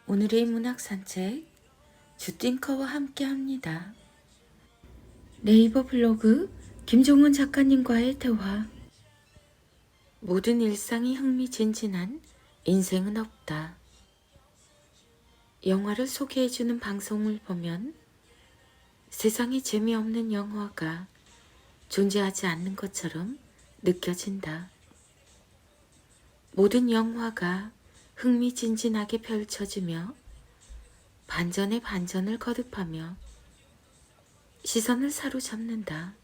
오늘의 문학 산책 주띵커와 함께합니다. 네이버 블로그 김종은 작가님과의 대화. 모든 일상이 흥미진진한 인생은 없다. 영화를 소개해주는 방송을 보면 세상에 재미없는 영화가 존재하지 않는 것처럼 느껴진다. 모든 영화가 흥미진진하게 펼쳐지며 반전에 반전을 거듭하며 시선을 사로잡는다.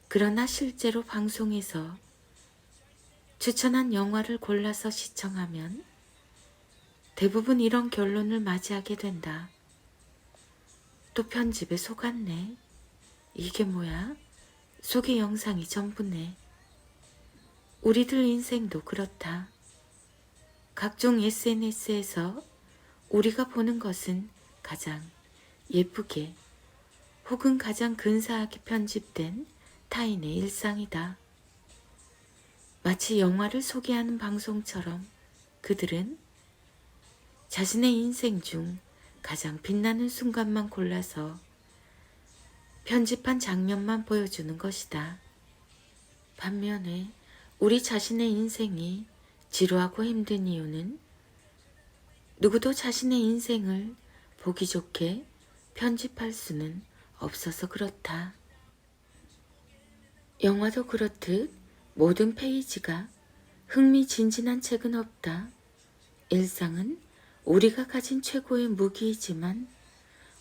그러나 실제로 방송에서 추천한 영화를 골라서 시청하면 대부분 이런 결론을 맞이하게 된다. 또 편집에 속았네. 이게 뭐야? 소개 영상이 전부네. 우리들 인생도 그렇다. 각종 SNS에서 우리가 보는 것은 가장 예쁘게 혹은 가장 근사하게 편집된 타인의 일상이다. 마치 영화를 소개하는 방송처럼 그들은 자신의 인생 중 가장 빛나는 순간만 골라서 편집한 장면만 보여주는 것이다. 반면에 우리 자신의 인생이 지루하고 힘든 이유는 누구도 자신의 인생을 보기 좋게 편집할 수는 없어서 그렇다. 영화도 그렇듯 모든 페이지가 흥미진진한 책은 없다. 일상은 우리가 가진 최고의 무기이지만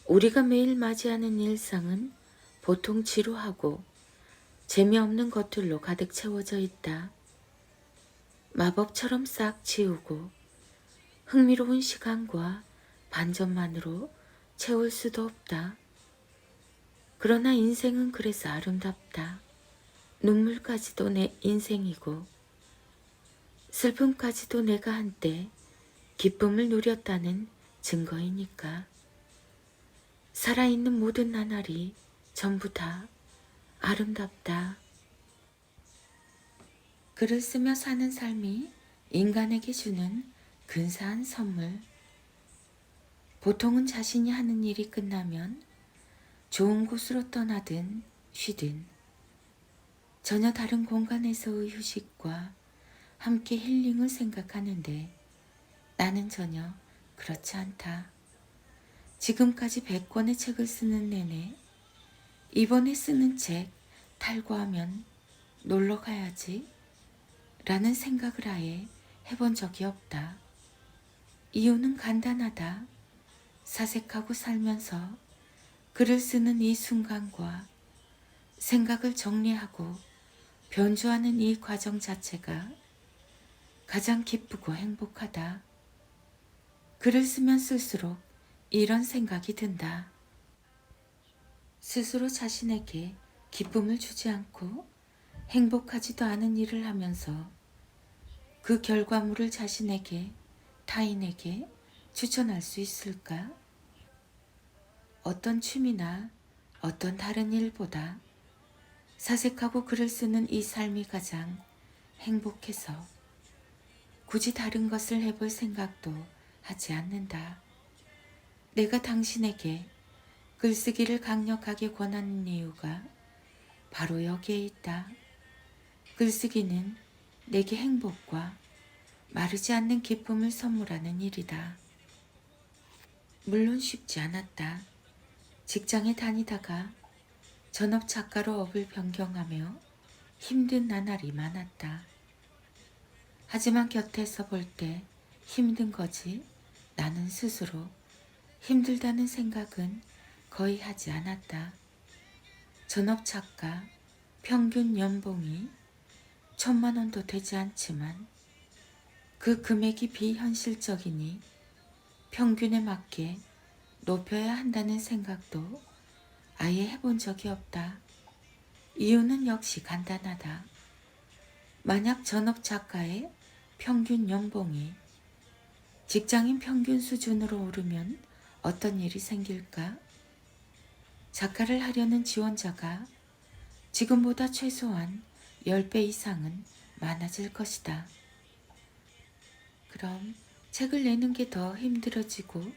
우리가 매일 맞이하는 일상은 보통 지루하고 재미없는 것들로 가득 채워져 있다. 마법처럼 싹 지우고 흥미로운 시간과 반전만으로 채울 수도 없다. 그러나 인생은 그래서 아름답다. 눈물까지도 내 인생이고 슬픔까지도 내가 한때 기쁨을 누렸다는 증거이니까. 살아있는 모든 나날이 전부 다 아름답다. 글을 쓰며 사는 삶이 인간에게 주는 근사한 선물. 보통은 자신이 하는 일이 끝나면 좋은 곳으로 떠나든 쉬든 전혀 다른 공간에서의 휴식과 함께 힐링을 생각하는데 나는 전혀 그렇지 않다. 지금까지 100권의 책을 쓰는 내내 이번에 쓰는 책 탈고하면 놀러 가야지 라는 생각을 아예 해본 적이 없다. 이유는 간단하다. 사색하고 살면서 글을 쓰는 이 순간과 생각을 정리하고 변주하는 이 과정 자체가 가장 기쁘고 행복하다. 글을 쓰면 쓸수록 이런 생각이 든다. 스스로 자신에게 기쁨을 주지 않고 행복하지도 않은 일을 하면서 그 결과물을 자신에게, 타인에게 추천할 수 있을까? 어떤 취미나 어떤 다른 일보다 사색하고 글을 쓰는 이 삶이 가장 행복해서 굳이 다른 것을 해볼 생각도 하지 않는다. 내가 당신에게 글쓰기를 강력하게 권하는 이유가 바로 여기에 있다. 글쓰기는 내게 행복과 마르지 않는 기쁨을 선물하는 일이다. 물론 쉽지 않았다. 직장에 다니다가 전업 작가로 업을 변경하며 힘든 나날이 많았다. 하지만 곁에서 볼 때 힘든 거지 나는 스스로 힘들다는 생각은 거의 하지 않았다. 전업 작가 평균 연봉이 1,000만 원도 되지 않지만 그 금액이 비현실적이니 평균에 맞게 높여야 한다는 생각도 아예 해본 적이 없다. 이유는 역시 간단하다. 만약 전업 작가의 평균 연봉이 직장인 평균 수준으로 오르면 어떤 일이 생길까? 작가를 하려는 지원자가 지금보다 최소한 10배 이상은 많아질 것이다. 그럼 책을 내는 게 더 힘들어지고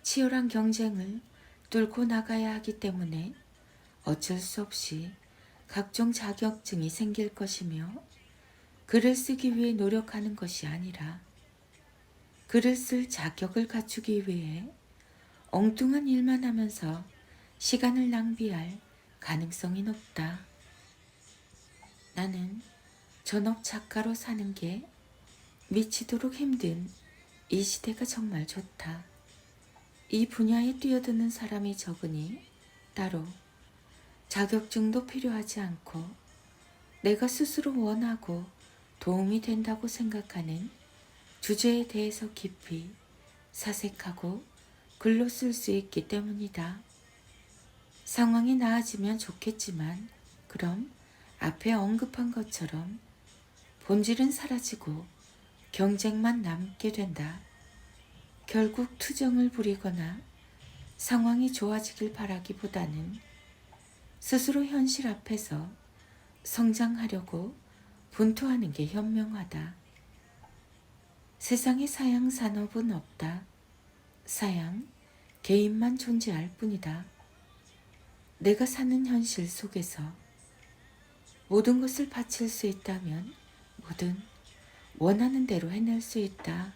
치열한 경쟁을 뚫고 나가야 하기 때문에 어쩔 수 없이 각종 자격증이 생길 것이며 글을 쓰기 위해 노력하는 것이 아니라 글을 쓸 자격을 갖추기 위해 엉뚱한 일만 하면서 시간을 낭비할 가능성이 높다. 나는 전업 작가로 사는 게 미치도록 힘든 이 시대가 정말 좋다. 이 분야에 뛰어드는 사람이 적으니 따로 자격증도 필요하지 않고 내가 스스로 원하고 도움이 된다고 생각하는 주제에 대해서 깊이 사색하고 글로 쓸 수 있기 때문이다. 상황이 나아지면 좋겠지만 그럼 앞에 언급한 것처럼 본질은 사라지고 경쟁만 남게 된다. 결국 투정을 부리거나 상황이 좋아지길 바라기보다는 스스로 현실 앞에서 성장하려고 분투하는 게 현명하다. 세상에 사양 산업은 없다. 사양, 개인만 존재할 뿐이다. 내가 사는 현실 속에서 모든 것을 바칠 수 있다면 뭐든 원하는 대로 해낼 수 있다.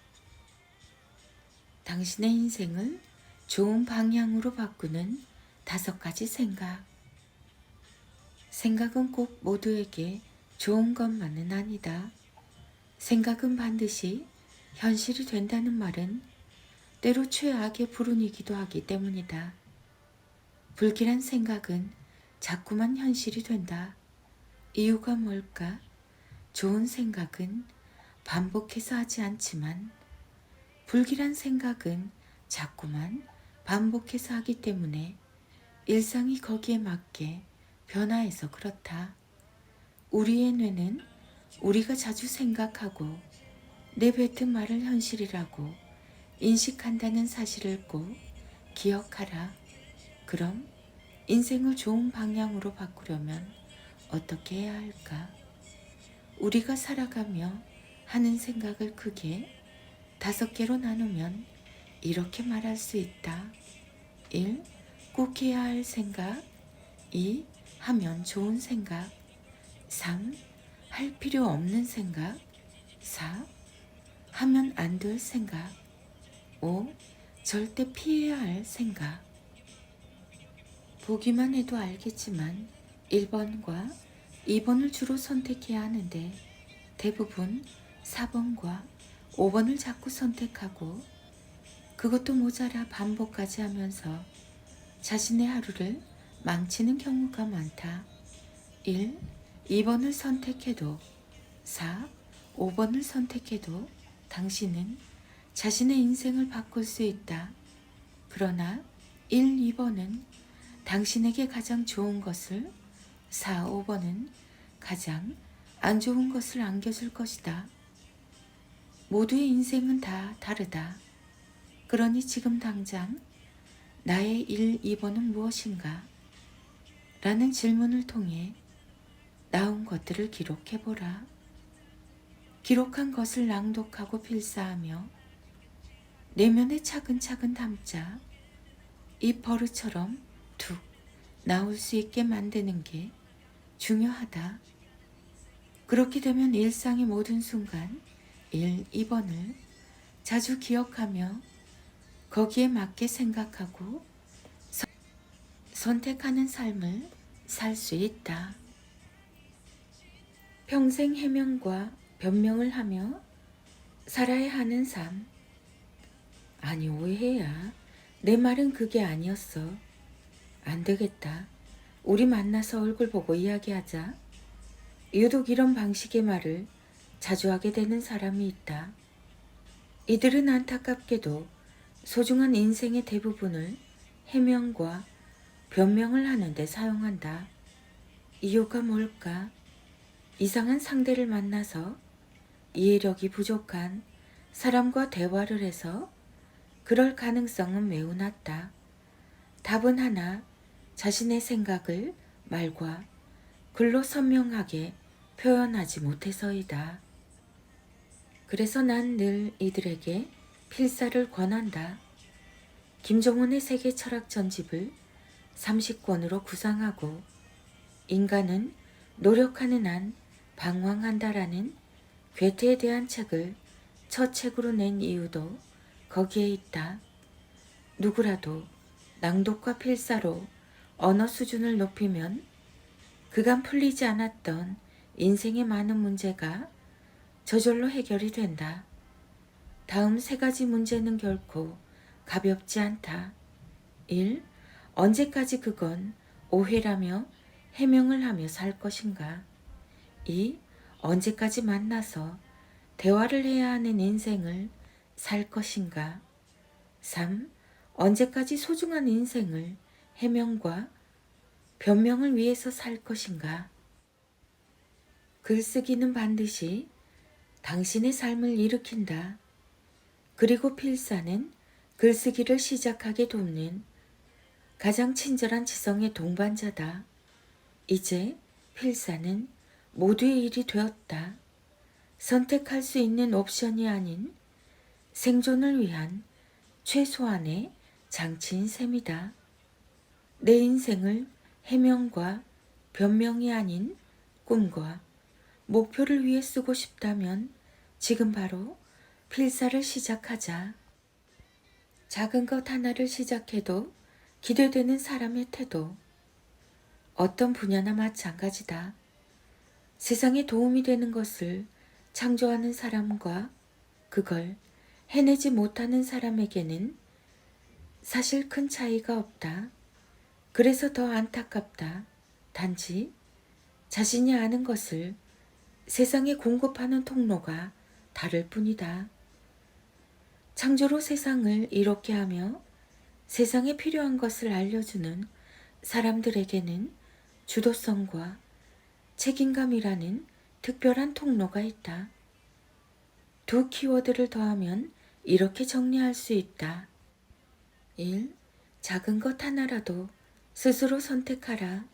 당신의 인생을 좋은 방향으로 바꾸는 5가지 생각. 생각은 꼭 모두에게 좋은 것만은 아니다. 생각은 반드시 현실이 된다는 말은 때로 최악의 불운이기도 하기 때문이다. 불길한 생각은 자꾸만 현실이 된다. 이유가 뭘까? 좋은 생각은 반복해서 하지 않지만 불길한 생각은 자꾸만 반복해서 하기 때문에 일상이 거기에 맞게 변화해서 그렇다. 우리의 뇌는 우리가 자주 생각하고 내뱉은 말을 현실이라고 인식한다는 사실을 꼭 기억하라. 그럼 인생을 좋은 방향으로 바꾸려면 어떻게 해야 할까? 우리가 살아가며 하는 생각을 크게 5개로 나누면 이렇게 말할 수 있다. 1. 꼭 해야 할 생각. 2. 하면 좋은 생각. 3. 할 필요 없는 생각. 4. 하면 안 될 생각. 5. 절대 피해야 할 생각. 보기만 해도 알겠지만 1번과 2번을 주로 선택해야 하는데 대부분 4번과 5번을 자꾸 선택하고 그것도 모자라 반복까지 하면서 자신의 하루를 망치는 경우가 많다. 1, 2번을 선택해도 4, 5번을 선택해도 당신은 자신의 인생을 바꿀 수 있다. 그러나 1, 2번은 당신에게 가장 좋은 것을, 4, 5번은 가장 안 좋은 것을 안겨줄 것이다. 모두의 인생은 다 다르다. 그러니 지금 당장 나의 1, 2번은 무엇인가? 라는 질문을 통해 나온 것들을 기록해보라. 기록한 것을 낭독하고 필사하며 내면에 차근차근 담자 이 버릇처럼 툭 나올 수 있게 만드는 게 중요하다. 그렇게 되면 일상의 모든 순간 1, 2번을 자주 기억하며 거기에 맞게 생각하고 선택하는 삶을 살 수 있다. 평생 해명과 변명을 하며 살아야 하는 삶. 아니 오해야. 내 말은 그게 아니었어. 안 되겠다. 우리 만나서 얼굴 보고 이야기하자. 유독 이런 방식의 말을 자주 하게 되는 사람이 있다. 이들은 안타깝게도 소중한 인생의 대부분을 해명과 변명을 하는데 사용한다. 이유가 뭘까? 이상한 상대를 만나서 이해력이 부족한 사람과 대화를 해서 그럴 가능성은 매우 낮다. 답은 하나, 자신의 생각을 말과 글로 선명하게 표현하지 못해서이다. 그래서 난 늘 이들에게 필사를 권한다. 김종원의 세계 철학 전집을 30권으로 구상하고 인간은 노력하는 한 방황한다라는 괴테에 대한 책을 첫 책으로 낸 이유도 거기에 있다. 누구라도 낭독과 필사로 언어 수준을 높이면 그간 풀리지 않았던 인생의 많은 문제가 저절로 해결이 된다. 다음 세 가지 문제는 결코 가볍지 않다. 1. 언제까지 그건 오해라며 해명을 하며 살 것인가? 2. 언제까지 만나서 대화를 해야 하는 인생을 살 것인가? 3. 언제까지 소중한 인생을 해명과 변명을 위해서 살 것인가? 글쓰기는 반드시 당신의 삶을 일으킨다. 그리고 필사는 글쓰기를 시작하게 돕는 가장 친절한 지성의 동반자다. 이제 필사는 모두의 일이 되었다. 선택할 수 있는 옵션이 아닌 생존을 위한 최소한의 장치인 셈이다. 내 인생을 해명과 변명이 아닌 꿈과 목표를 위해 쓰고 싶다면 지금 바로 필사를 시작하자. 작은 것 하나를 시작해도 기대되는 사람의 태도. 어떤 분야나 마찬가지다. 세상에 도움이 되는 것을 창조하는 사람과 그걸 해내지 못하는 사람에게는 사실 큰 차이가 없다. 그래서 더 안타깝다. 단지 자신이 아는 것을 세상에 공급하는 통로가 다를 뿐이다. 창조로 세상을 이롭게 하며 세상에 필요한 것을 알려주는 사람들에게는 주도성과 책임감이라는 특별한 통로가 있다. 두 키워드를 더하면 이렇게 정리할 수 있다. 1. 작은 것 하나라도 스스로 선택하라.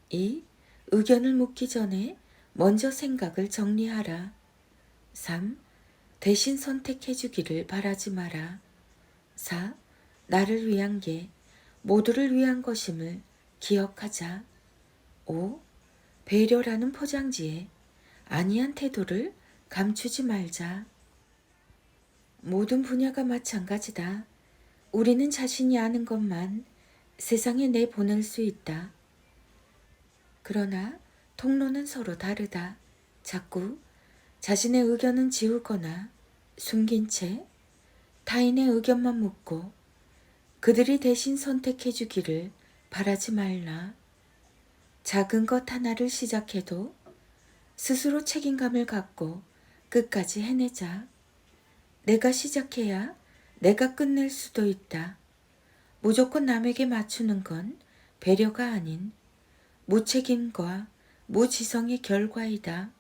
2. 의견을 묻기 전에 먼저 생각을 정리하라. 3. 대신 선택해 주기를 바라지 마라. 4. 나를 위한 게 모두를 위한 것임을 기억하자. 5. 배려라는 포장지에 아니한 태도를 감추지 말자. 모든 분야가 마찬가지다. 우리는 자신이 아는 것만 세상에 내보낼 수 있다. 그러나 통로는 서로 다르다. 자꾸 자신의 의견은 지우거나 숨긴 채 타인의 의견만 묻고 그들이 대신 선택해 주기를 바라지 말라. 작은 것 하나를 시작해도 스스로 책임감을 갖고 끝까지 해내자. 내가 시작해야 내가 끝낼 수도 있다. 무조건 남에게 맞추는 건 배려가 아닌 무책임과 무지성의 결과이다.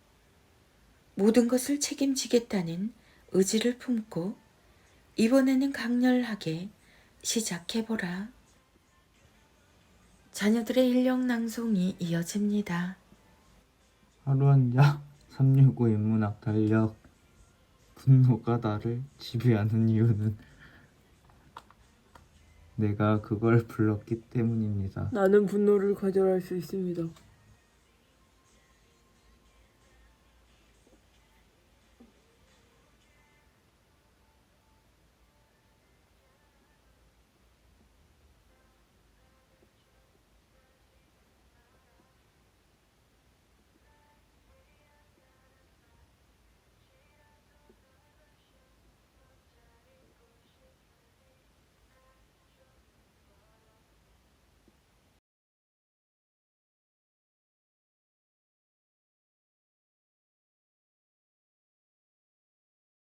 모든 것을 책임지겠다는 의지를 품고 이번에는 강렬하게 시작해보라. 자녀들의 인력 낭송이 이어집니다. 하루 한자 365 인문학 달력. 분노가 나를 지배하는 이유는 내가 그걸 불렀기 때문입니다. 나는 분노를 거절할 수 있습니다.